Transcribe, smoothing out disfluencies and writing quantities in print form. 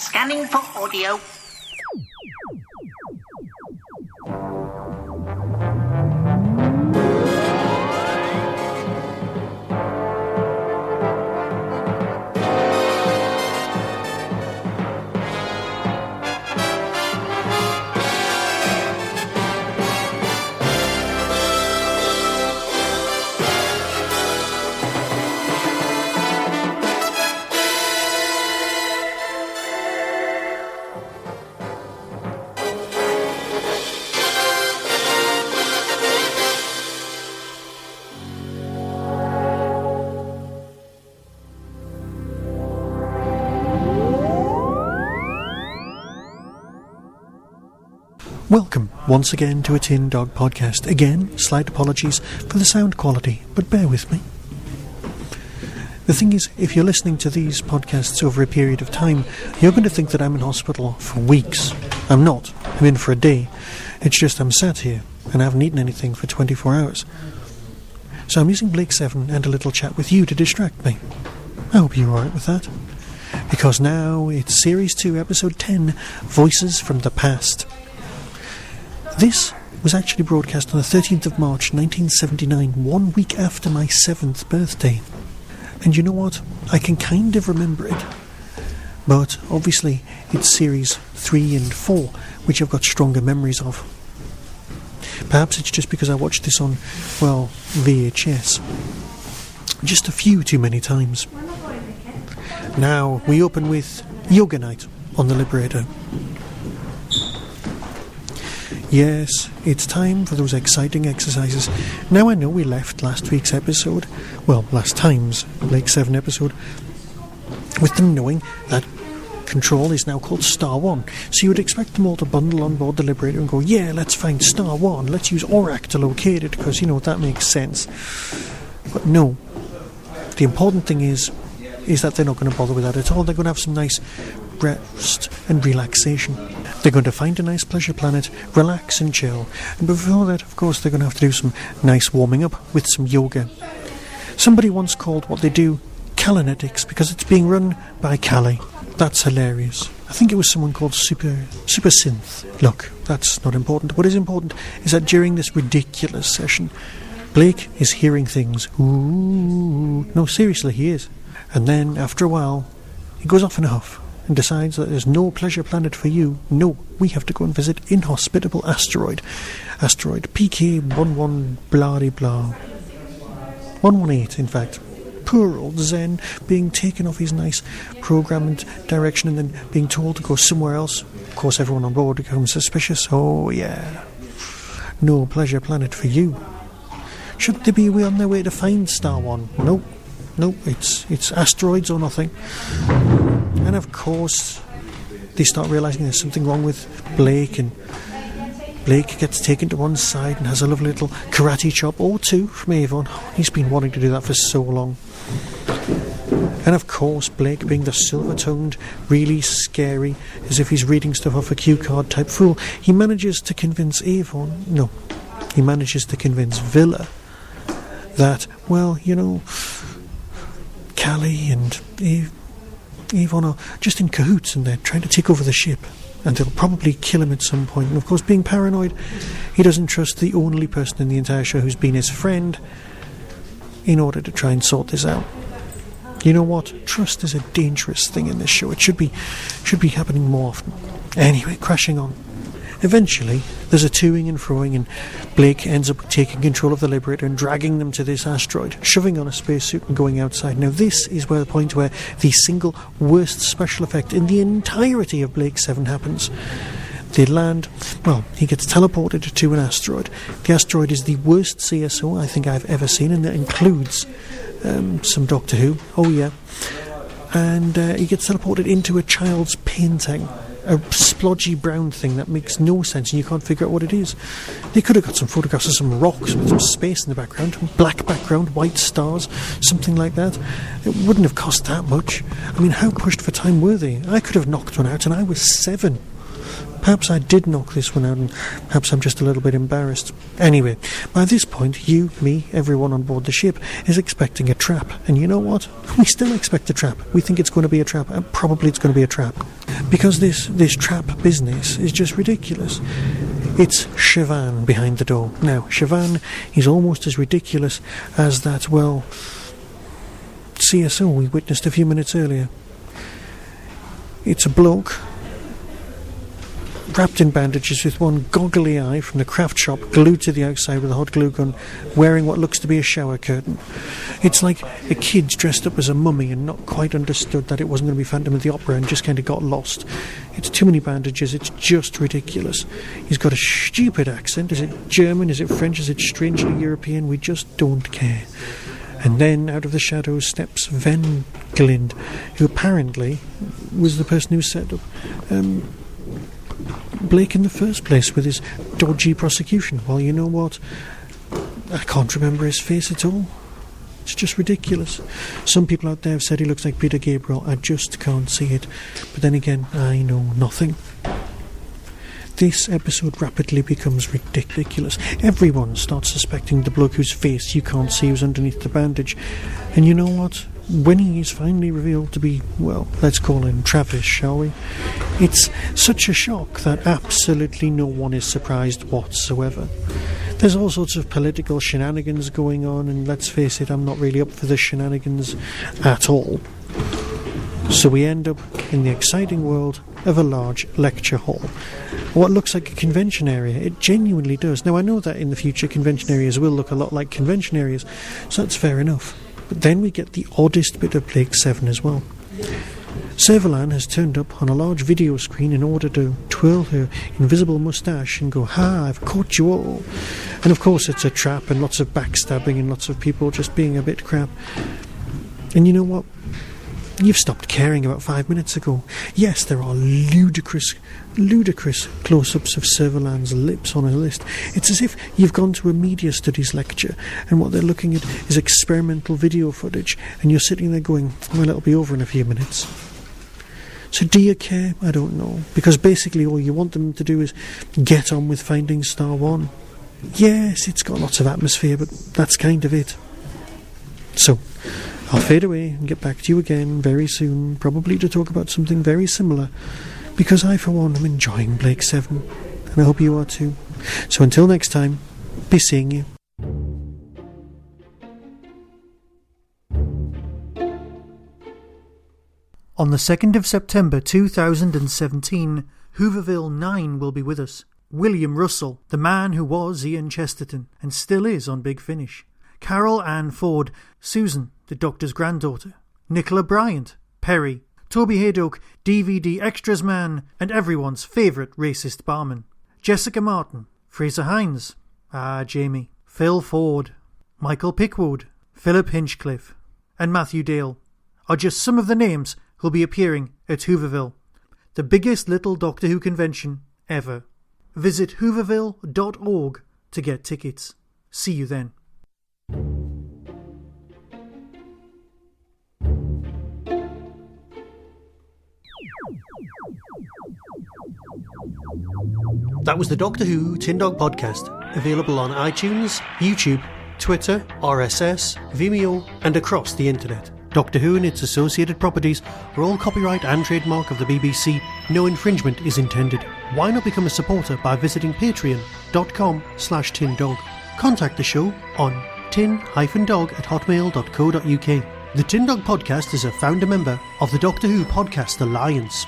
Scanning for audio. Welcome once again to a Tin Dog podcast. Again, slight apologies for the sound quality, but bear with me. The thing is, if you're listening to these podcasts over a period of time, you're going to think that I'm in hospital for weeks. I'm not. I'm in for a day. It's just I'm sat here and I haven't eaten anything for 24 hours. So I'm using Blake 7 and a little chat with you to distract me. I hope you're alright with that. Because now it's Series 2, Episode 10, Voices from the Past. This was actually broadcast on the 13th of March 1979, 1 week after my 7th birthday. And you know what? I can kind of remember it. But obviously it's Series 3 and 4, which I've got stronger memories of. Perhaps it's just because I watched this on, well, VHS. Just a few too many times. Now we open with Yoga Night on the Liberator. Yes, it's time for those exciting exercises. Now I know we left last week's episode, well, last time's Blake 7 episode, with them knowing that Control is now called Star 1. So you would expect them all to bundle on board the Liberator and go, yeah, let's find Star 1, let's use Aurak to locate it, because, you know, that makes sense. But no. The important thing is that they're not going to bother with that at all. They're going to have some nice rest and relaxation. They're going to find a nice pleasure planet, relax and chill. And before that, of course, they're going to have to do some nice warming up with some yoga. Somebody once called what they do Kalinetics because it's being run by Kali. That's hilarious. I think it was someone called Super Synth. Look, that's not important. What is important is that during this ridiculous session, Blake is hearing things. Ooh. No, seriously, he is. And then, after a while, he goes off in a huff and decides that there's no pleasure planet for you. No, we have to go and visit inhospitable asteroid. Asteroid PK11 blah-de-blah. 118, in fact. Poor old Zen being taken off his nice program and direction and then being told to go somewhere else. Of course, everyone on board becomes suspicious. Oh, yeah. No pleasure planet for you. Shouldn't they be on their way to find Star 1? Nope, it's asteroids or nothing. And of course, they start realising there's something wrong with Blake, and Blake gets taken to one side and has a lovely little karate chop or two from Avon. He's been wanting to do that for so long. And of course, Blake, being the silver-tongued, really scary, as if he's reading stuff off a cue card type fool, he manages to convince Avon, no, he manages to convince Vila that, well, you know, Kali and Avon are just in cahoots and they're trying to take over the ship and they'll probably kill him at some point. And of course, being paranoid, he doesn't trust the only person in the entire show who's been his friend in order to try and sort this out. You know what? Trust is a dangerous thing in this show. It should be happening more often. Anyway, crashing on. Eventually, there's a toing and froing, and Blake ends up taking control of the Liberator and dragging them to this asteroid, shoving on a spacesuit and going outside. Now, this is where the point where the single worst special effect in the entirety of Blake 7 happens. They land, well, he gets teleported to an asteroid. The asteroid is the worst CSO I think I've ever seen, and that includes some Doctor Who. Oh, yeah. And he gets teleported into a child's painting. A splodgy brown thing that makes no sense and you can't figure out what it is. They could have got some photographs of some rocks with some space in the background, black background, white stars, something like that. It wouldn't have cost that much. I mean, how pushed for time were they? I could have knocked one out and I was 7. Perhaps I did knock this one out and perhaps I'm just a little bit embarrassed. Anyway, by this point, you, me, everyone on board the ship is expecting a trap. And you know what? We still expect a trap. We think it's going to be a trap, and probably it's going to be a trap. because this trap business is just ridiculous. It's Shivan behind the door. Now, Shivan is almost as ridiculous as that, well, CSO we witnessed a few minutes earlier. It's a bloke wrapped in bandages with one goggly eye from the craft shop glued to the outside with a hot glue gun, wearing what looks to be a shower curtain. It's like a kid's dressed up as a mummy and not quite understood that it wasn't going to be Phantom of the Opera and just kind of got lost. It's too many bandages, it's just ridiculous. He's got a stupid accent. Is it German? Is it French? Is it strangely European? We just don't care. And then out of the shadows steps Ven Glynd, who apparently was the person who set up Blake in the first place with his dodgy prosecution. Well, you know what? I can't remember his face at all. It's just ridiculous. Some people out there have said he looks like Peter Gabriel. I just can't see it. But then again, I know nothing. This episode rapidly becomes ridiculous. Everyone starts suspecting the bloke whose face you can't see who's underneath the bandage. And you know what? When he is finally revealed to be, well, let's call him Travis, shall we? It's such a shock that absolutely no one is surprised whatsoever. There's all sorts of political shenanigans going on, and let's face it, I'm not really up for the shenanigans at all. So we end up in the exciting world of a large lecture hall. What looks like a convention area, it genuinely does. Now, I know that in the future convention areas will look a lot like convention areas, so that's fair enough. But then we get the oddest bit of Blake 7 as well. Servalan has turned up on a large video screen in order to twirl her invisible moustache and go, "Ha, I've caught you all." And of course it's a trap and lots of backstabbing and lots of people just being a bit crap. And you know what? You've stopped caring about 5 minutes ago. Yes, there are ludicrous close-ups of Servalan's lips on a list. It's as if you've gone to a media studies lecture and what they're looking at is experimental video footage and you're sitting there going, well, it'll be over in a few minutes. So do you care? I don't know. Because basically all you want them to do is get on with finding Star 1. Yes, it's got lots of atmosphere, but that's kind of it. So I'll fade away and get back to you again very soon, probably to talk about something very similar, because I, for one, am enjoying Blake 7, and I hope you are too. So until next time, be seeing you. On the 2nd of September 2017, Hooverville 9 will be with us. William Russell, the man who was Ian Chesterton, and still is on Big Finish. Carol Ann Ford, Susan, the Doctor's granddaughter, Nicola Bryant, Perry, Toby Haydock, DVD Extras Man, and everyone's favourite racist barman, Jessica Martin, Fraser Hines, Jamie, Phil Ford, Michael Pickwood, Philip Hinchcliffe, and Matthew Dale are just some of the names who'll be appearing at Hooverville, the biggest little Doctor Who convention ever. Visit hooverville.org to get tickets. See you then. That was the Doctor Who Tin Dog Podcast, available on iTunes, YouTube, Twitter, RSS, Vimeo, and across the internet. Doctor Who and its associated properties are all copyright and trademark of the BBC. No infringement is intended. Why not become a supporter by visiting patreon.com/tindog. Contact the show on tin-dog@hotmail.co.uk. The Tin Dog Podcast is a founder member of the Doctor Who Podcast Alliance.